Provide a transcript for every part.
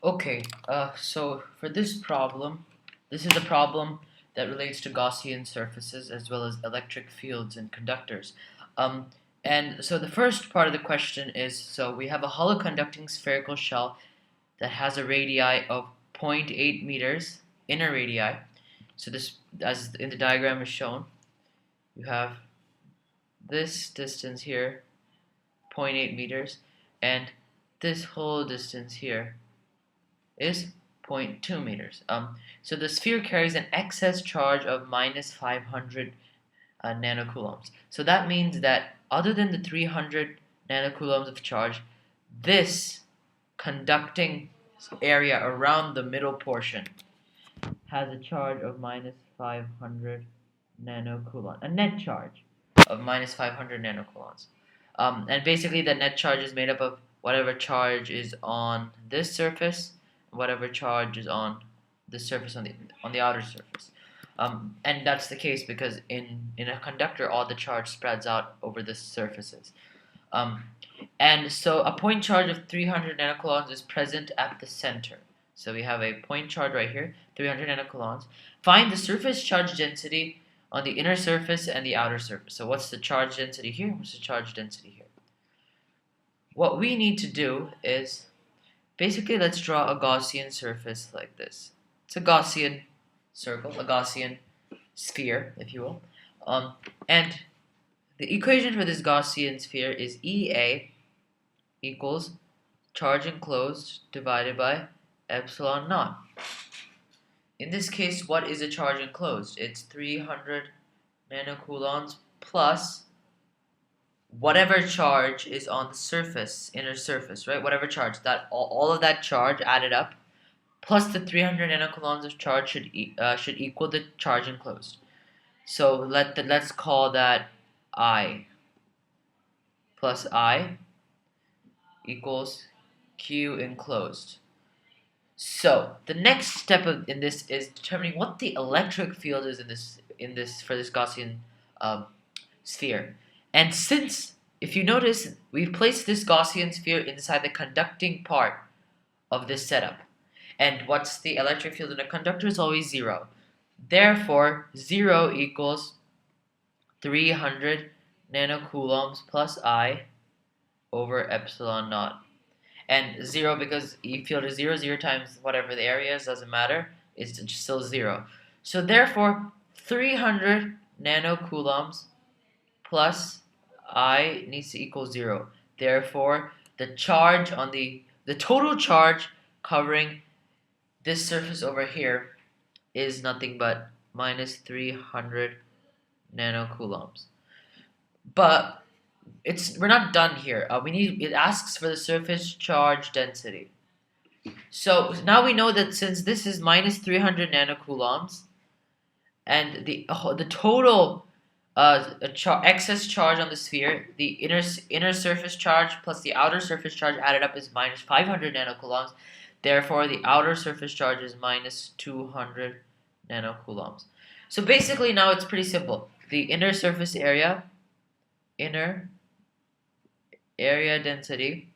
Okay, so for this problem, this is a problem that relates to Gaussian surfaces as well as electric fields and conductors. Um, and so the first part of the question is, so we have a hollow conducting spherical shell that has a radii of zero point 0.8 meters, inner radii. So this, as in the diagram is shown, you have this distance here, 0 0.8 meters, and this whole distance here is 0.2 meters. So the sphere carries an excess charge of minus 500 nanocoulombs. So that means that other than the 300 nanocoulombs of charge, this conducting area around the middle portion has a charge of minus 500 nanocoulombs, a net charge of minus 500 nanocoulombs. And basically the net charge is made up of whatever charge is on this surface, whatever charge is on this surface on the outer surface. And that's the case because in a conductor, all the charge spreads out over the surfaces. Um, and so a point charge of 300 nanocoulombs is present at the center. So we have a point charge right here, 300 nanocoulombs. Find the surface charge density on the inner surface and the outer surface. So what's the charge density here? What's the charge density here? What we need to do is, basically let's draw a Gaussian surface like this. It's a Gaussian circle, a Gaussian sphere, if you will. And the equation for this Gaussian sphere is EA equals charge enclosed divided by epsilon naught. In this case, what is a charge enclosed? It's 300 nanocoulombs plus whatever charge is on the surface, inner surface, right? Whatever charge, that all of that charge added up, plus the 300 nanocoulombs of charge should equal the charge enclosed. So let's call that I plus I equals Q enclosed. So the next step in this is determining what the electric field is for this Gaussian sphere. And since, if you notice, we've placed this Gaussian sphere inside the conducting part of this setup. And what's the electric field in a conductor is always 0. Therefore, 0 equals 300 nanocoulombs plus I over epsilon naught. And 0, because E field is 0, 0 times whatever the area is, doesn't matter, it's still 0. So therefore, 300 nanocoulombs plus I needs to equal 0. Therefore, the charge on the total charge covering this surface over here is nothing but minus 300 nanocoulombs. But we're not done here. It asks for the surface charge density. So now we know that since this is minus 300 nanocoulombs, and the total excess charge on the sphere, the inner surface charge plus the outer surface charge added up is minus 500 nanocoulombs. Therefore, the outer surface charge is minus 200 nanocoulombs. So basically, now it's pretty simple. The inner area density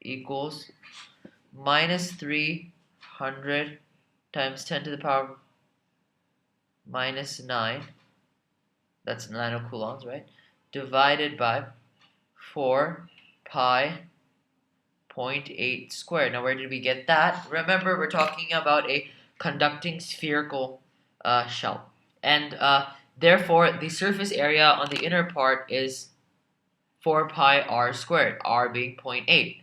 equals minus 300 times 10 to the power of minus 9, that's nanocoulombs, right? Divided by 4 pi 0.8 squared. Now, where did we get that? Remember, we're talking about a conducting spherical shell. And therefore, the surface area on the inner part is 4 pi r squared, r being 0.8.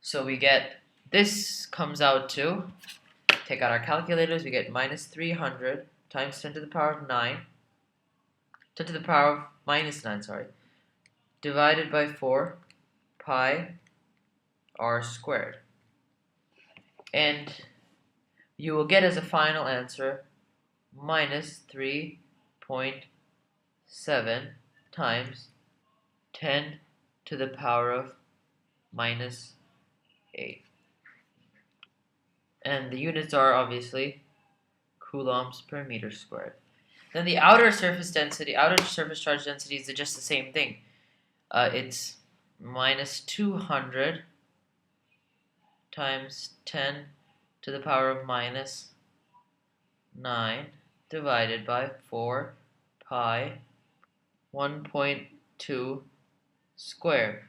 So we get, this comes out to, take out our calculators, we get minus 300 times 10 to the power of 9, 10 to the power of minus 9, divided by 4 pi r squared. And you will get as a final answer minus 3.7 times 10 to the power of minus 8. And the units are obviously coulombs per meter squared. Then the outer surface charge density is just the same thing. It's minus 200 times 10 to the power of minus 9 divided by 4 pi 1.2 squared.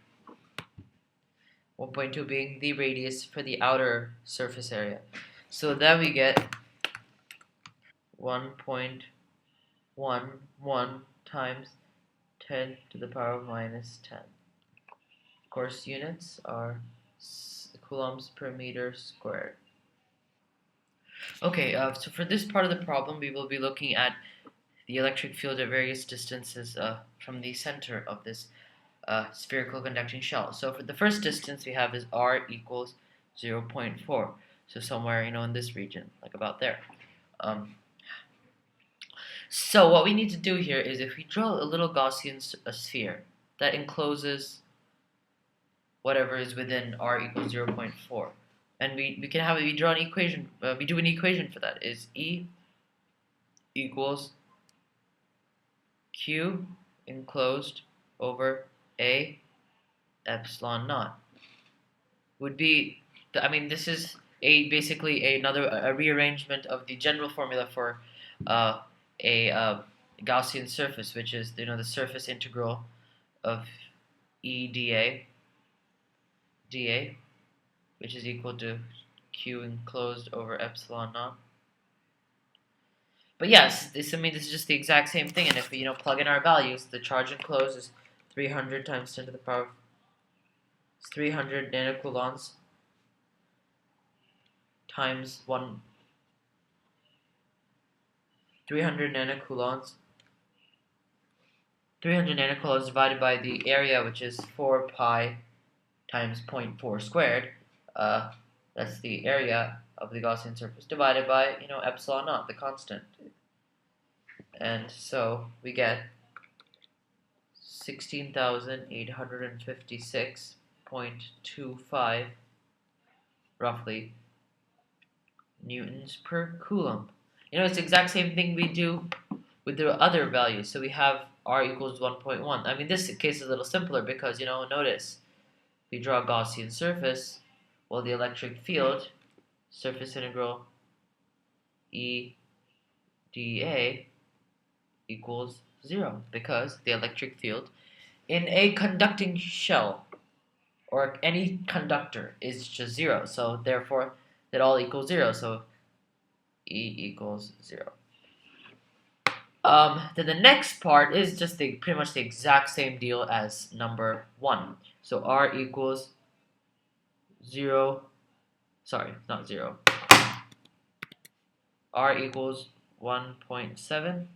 1.2 being the radius for the outer surface area. So then we get 1.11 times 10 to the power of minus 10. Of course, units are coulombs per meter squared. Okay, so for this part of the problem, we will be looking at the electric field at various distances from the center of this spherical conducting shell. So for the first distance we have is r equals 0.4. So somewhere, in this region, like about there. So what we need to do here is if we draw a little Gaussian sphere that encloses whatever is within r equals 0.4. And we can have we draw an equation. We do an equation for that. Is E equals Q enclosed over A epsilon naught. Would be, this is basically another rearrangement of the general formula for a Gaussian surface, which is the surface integral of E dA, which is equal to Q enclosed over epsilon naught. But yes, this is just the exact same thing, and if we plug in our values, the charge enclosed is 300 times 10 to the power of 300 nanocoulombs times 300 nanocoulombs 300 nanocoulombs divided by the area, which is 4 pi times 0.4 squared. That's the area of the Gaussian surface divided by epsilon naught, the constant. And so we get 16,856.25 roughly newtons per coulomb. It's the exact same thing we do with the other values. So we have r equals 1.1. This case is a little simpler because, notice we draw a Gaussian surface. Well, the electric field, surface integral E dA equals 0 because the electric field in a conducting shell or any conductor is just 0. So therefore, that all equals 0. So E equals 0. Then the next part is just pretty much the exact same deal as number 1. So R equals 0. Sorry, not 0. R equals 1.7.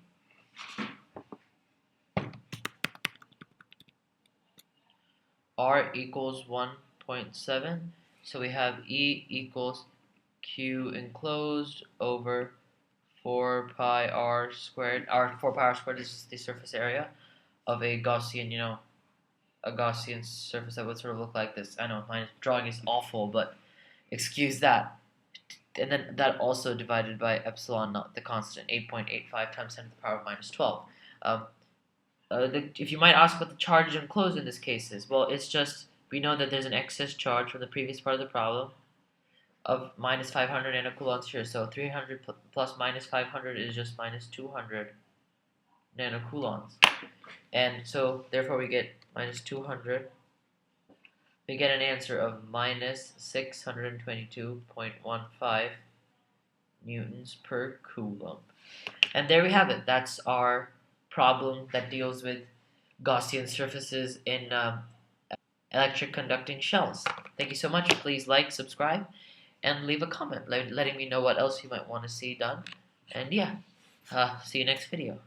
R equals 1.7. So we have E equals Q enclosed over 4 pi r squared. 4 pi r squared is the surface area of a Gaussian, a Gaussian surface that would sort of look like this. I know my drawing is awful, but excuse that. And then that also divided by epsilon naught, the constant, 8.85 times 10 to the power of minus 12. If you might ask what the charge enclosed in this case is, well, it's just, we know that there's an excess charge from the previous part of the problem of minus 500 nanocoulombs here. So 300 plus minus 500 is just minus 200 nanocoulombs. And so, therefore, we get minus 200. We get an answer of minus 622.15 newtons per coulomb. And there we have it. That's our problem that deals with Gaussian surfaces in electric conducting shells. Thank you so much. Please like, subscribe, and leave a comment letting me know what else you might want to see done. And yeah, see you next video.